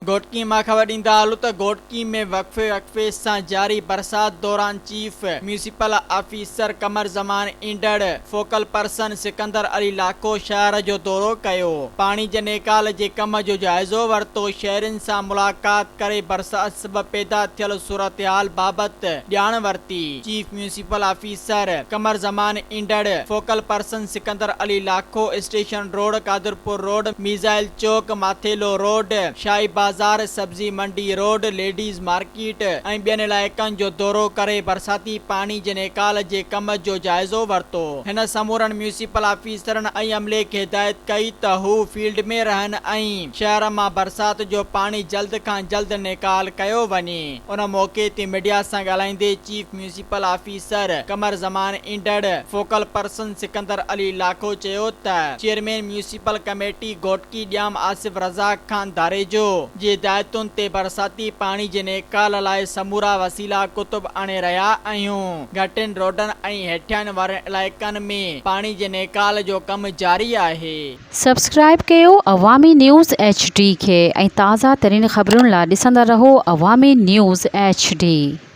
घोटकी मां ख़बर ॾींदा हलूं त घोटकी में वक़्फ़े सां जारी बरसात दौरान चीफ म्यूनिसिपल ऑफिसर कमर ज़मान ईंदड़ फोकल पर्सन सिकंदर अली लाखो शहर जो दौरो कयो। पाणी जे नेकाल जे कम जो जाइज़ो वरितो। शहरियुनि सां मुलाक़ात करे बरसात सबबि पैदा थियल सूरतहाल बाबति ॼाण वरिती। चीफ म्यूनिसिपल ऑफिसर कमर ज़मान ईंदड़ focal person Sikandar Ali Lakho station road, Qadirpur road, missile chowk, Mathelo road, Shahi Bazaar, Sabzi मंडी रोड, लेडीज़ मार्केट ऐं ॿियनि इलाइक़नि जो दौरो करे बरसाती पाणी जे नेकाल जे कम जो जाइज़ो वरितो। हिन समूरनि म्यूनिसिपल ऑफिसरनि ऐं अमले खे हिदायत कई त हू फील्ड में रहनि ऐं शहर मां बरसात जो पाणी जल्द खां जल्द नेकाल कयो वञे। उन मौके ते मीडिया सां ॻाल्हाईंदे चीफ म्यूनिसिपल ऑफिसर कमर ज़मान ईंदड़ फोकल पर्सन सिकंदर अली लाखो चयो त chairman municipal committee Ghotki Jam Asif Razzaq Khan Dharejo जी हिदायतुनि ते बरसाती पाणी जे नेकाल लाइ समूरा वसीला कुतुब आणे रहिया आहियूं। घटियुनि रोडनि ऐं हेठियां वारनि इलाइक़नि में पाणी जे नेकाल जो कम जारी आहे। सब्सक्राइब कयो अवामी न्यूज़ HD खे ऐं ताज़ा तरीन ख़बरुनि लाइ ॾिसंदा रहो अवामी न्यूज़ HD।